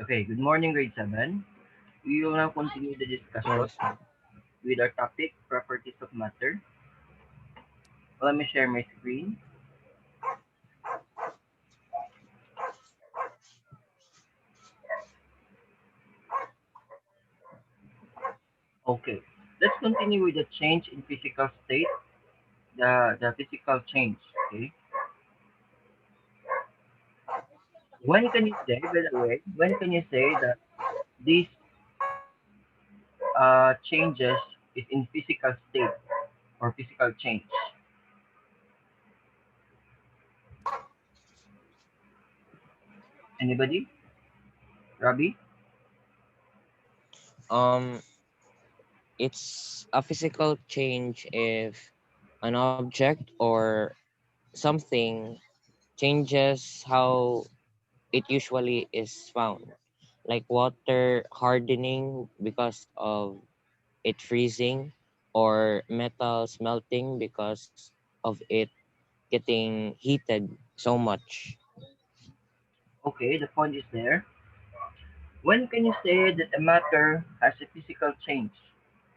Okay, good morning, grade 7. We will now continue the discussion Yes, sir. with our topic, properties of matter. Let me share my screen. Okay, let's continue with the change in physical state, the physical change. Okay, when can you say, by the way, when can you say that these changes is in physical state or physical change? Anybody? Robbie? Um, it's a physical change if an object or something changes how it usually is found, like water hardening because of it freezing, or metals melting because of it getting heated so much. Okay, the point is there. When can you say that a matter has a physical change?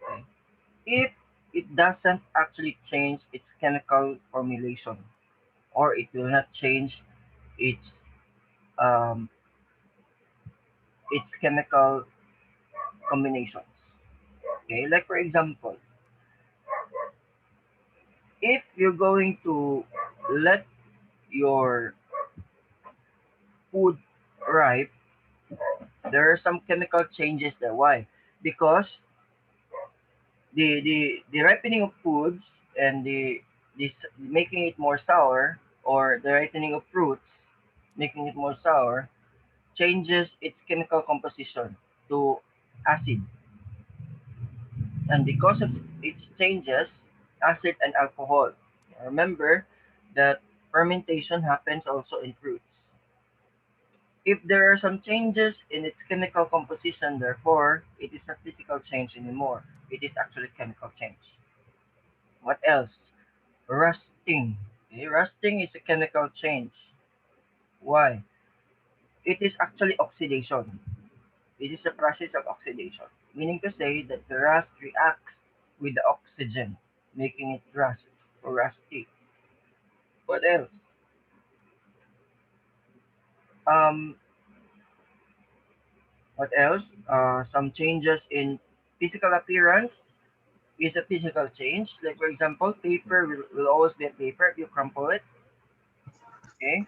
Okay. If it doesn't actually change its chemical formulation, or it will not change its um, its chemical combinations. Okay, like for example, if you're going to let your food ripe, there are some chemical changes there. Why? Because the ripening of foods and this making it more sour, or the ripening of fruits making it more sour, changes its chemical composition to acid, and because of its changes, acid and alcohol. Remember that fermentation happens also in fruits. If there are some changes in its chemical composition, therefore, it is not physical change anymore. It is actually chemical change. What else? Rusting. Okay, rusting is a chemical change. Why? It is actually oxidation. It is a process of oxidation, meaning to say that the rust reacts with the oxygen, making it rust or rusty. What else? Um, what else? Some changes in physical appearance is a physical change. Like for example, paper will always be a paper if you crumple it. Okay.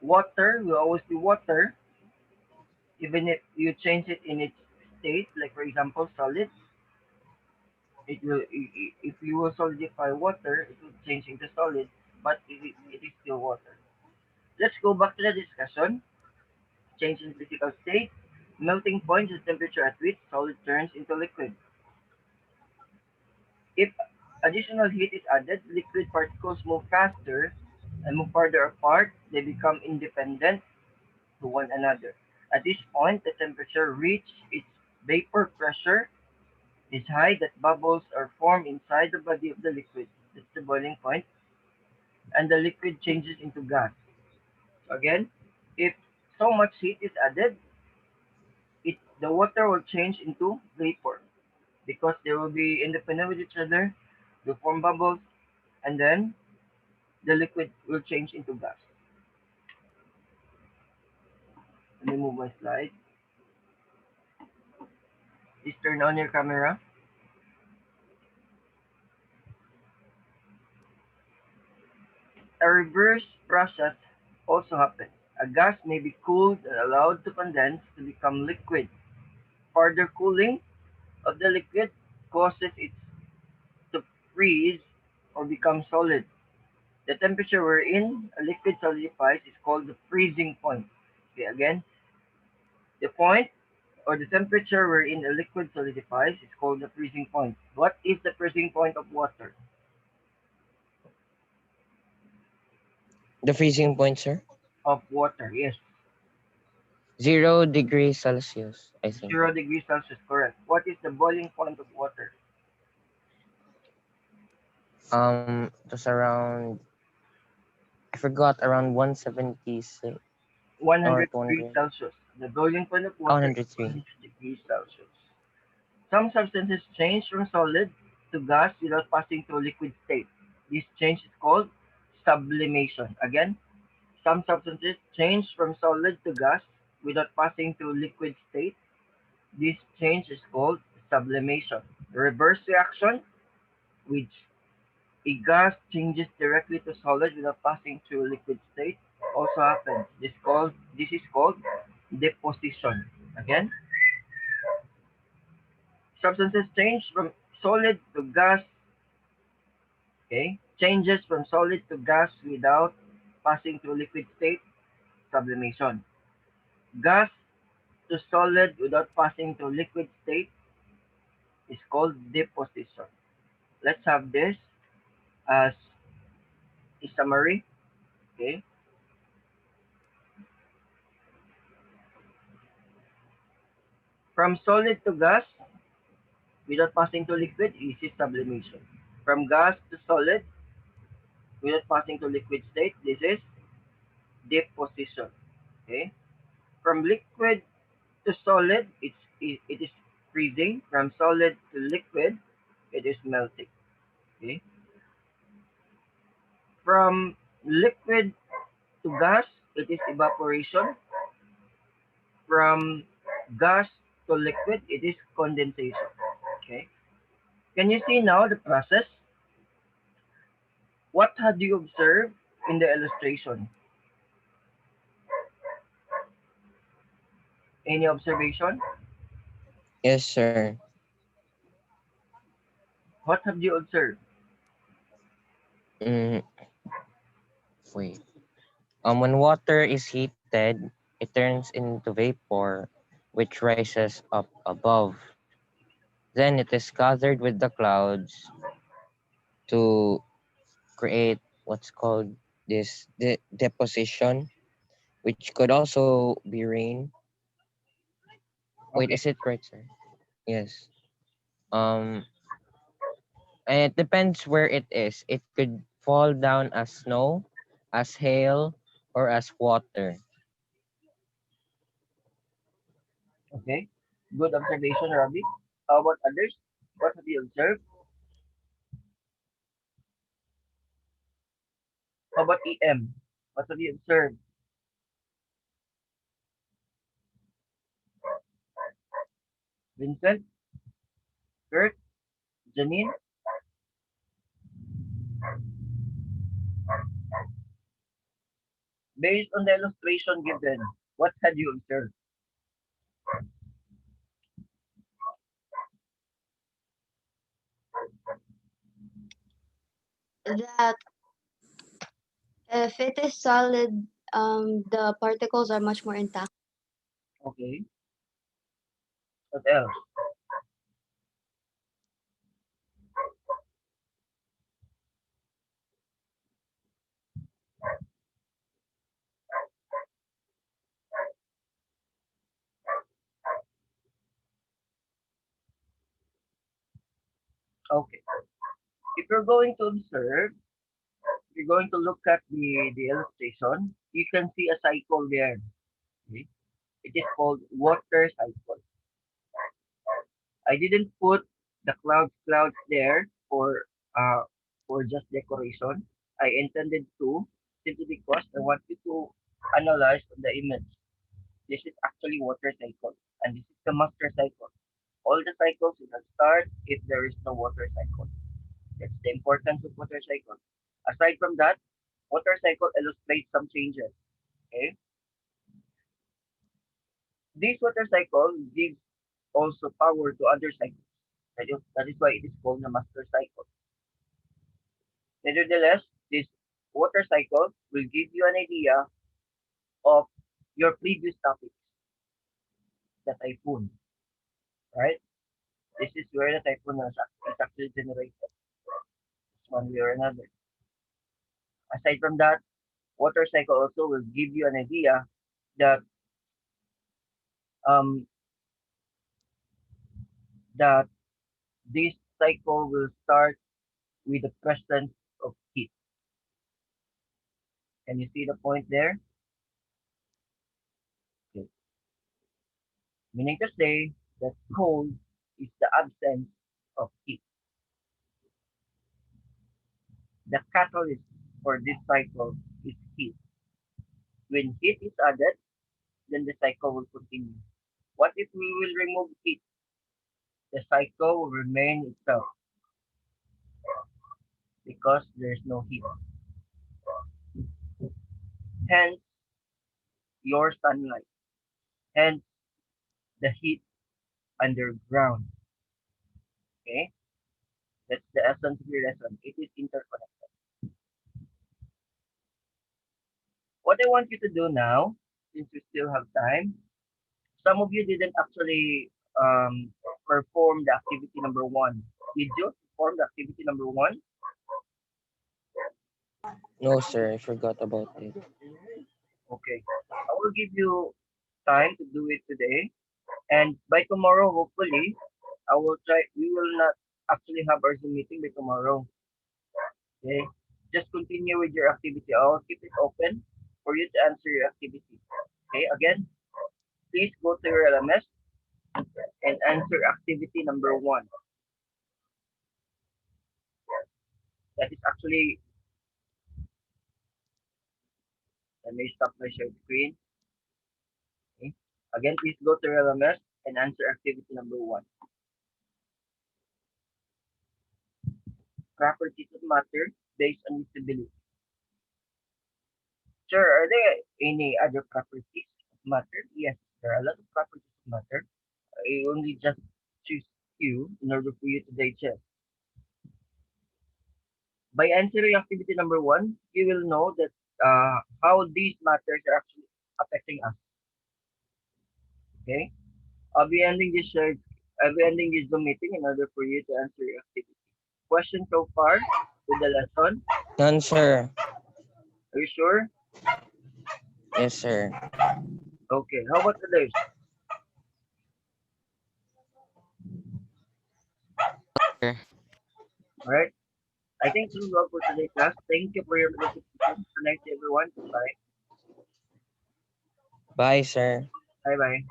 Water will always be water, even if you change it in its state. Like for example, solid. It will if you will solidify water, it will change into solid, but it is still water. Let's go back to the discussion. Change in physical state. Melting point is the temperature at which solid turns into liquid. If additional heat is added, liquid particles move faster and move farther apart. They become independent to one another. At this point, the temperature reaches its vapor pressure is high that bubbles are formed inside the body of the liquid. That's the boiling point, and the liquid changes into gas. So again, if so much heat is added, the water will change into vapor because they will be independent with each other, they form bubbles, and then the liquid will change into gas. Let me move my slide. Please turn on your camera. A reverse process also happens. A gas may be cooled and allowed to condense to become liquid. Further cooling of the liquid causes it to freeze or become solid. The temperature wherein a liquid solidifies is called the freezing point. Okay, again, the point or the temperature wherein a liquid solidifies is called the freezing point. What is the freezing point of water? The freezing point, sir? Of water, yes. 0 degrees Celsius, I think. 0 degrees Celsius, correct. What is the boiling point of water? It was around, I forgot, around 176. or 100 degrees 200. Celsius. The boiling point of Oh, water is 103. 100 degrees Celsius. Some substances change from solid to gas without passing through liquid state. This change is called sublimation. Again, some substances change from solid to gas without passing through liquid state. This change is called sublimation. Reverse reaction, which a gas changes directly to solid without passing through liquid state, also happens. This is called deposition. Again, substances change from solid to gas. Okay, changes from solid to gas without passing through liquid state, sublimation. Gas to solid without passing through liquid state is called deposition. Let's have this as a summary. Okay, from solid to gas without passing to liquid, this is sublimation. From gas to solid without passing to liquid state, this is deposition. Okay, from liquid to solid, it is freezing. From solid to liquid, it is melting. Okay, from liquid to gas, it is evaporation. From gas to liquid, it is condensation. Okay. Can you see now the process? What had you observed in the illustration? Any observation? Yes, sir. What have you observed? Mm, wait. When water is heated, it turns into vapor, which rises up above. Then it is gathered with the clouds to create what's called this deposition, which could also be rain. Wait, Okay. is it right, sir? Yes. Um, and it depends where it is. It could fall down as snow, as hail, or as water. Okay. Good observation, Robbie. How about others? What have you observed? How about EM? What have you observed? Vincent, Kurt, Janine? Based on the illustration given, what had you observed? That if it is solid, the particles are much more intact. Okay. What else? Okay. If you're going to observe, if you're going to look at the illustration, you can see a cycle there. Okay? It is called water cycle. I didn't put the clouds there for just decoration. I intended to simply because I want you to analyze the image. This is actually water cycle, and this is the master cycle. All the cycles will start if there is no water cycle. That's the importance of water cycle. Aside from that, water cycle illustrates some changes. Okay, this water cycle gives also power to other cycles. That is why it is called the master cycle. Nevertheless, this water cycle will give you an idea of your previous topics, the typhoon, right? This is where the typhoon is actually generated, one way or another. Aside from that, water cycle also will give you an idea that um that this cycle will start with the presence of heat. Can you see the point there? Meaning to say that cold is the absence of heat. The catalyst for this cycle is heat. When heat is added, then the cycle will continue. What if we will remove heat? The cycle will remain itself because there's no heat. Hence, your sunlight. Hence, the heat underground. Okay? That's the essence of your lesson. It is interconnected. What I want you to do now, since we still have time, some of you didn't actually perform the activity number one. Did you perform the activity number one? No, sir. I forgot about it. Okay. I will give you time to do it today. And by tomorrow, hopefully, I will try. We will not actually have our Zoom meeting by tomorrow. Okay. Just continue with your activity. I'll keep it open for you to answer your activity. Okay. Again, please go to your LMS and answer activity number one. That is actually, let me stop my share screen. Okay. Again, please go to your LMS and answer activity number one. Properties of matter based on visibility. Sure, are there any other properties of matter? Yes, there are a lot of properties of matter. I only just choose few in order for you to digest. By answering activity number one, you will know that how these matters are actually affecting us. Okay, I'll be ending this share. I'll be ending this Zoom meeting in order for you to answer your activity. Question so far with the lesson? None, sir. Are you sure? Yes, sir. Okay. How about others? Sir. All right. I think this is all for today's class. Thank you for your participation. Good night, everyone. Goodbye. Bye, sir. Bye bye.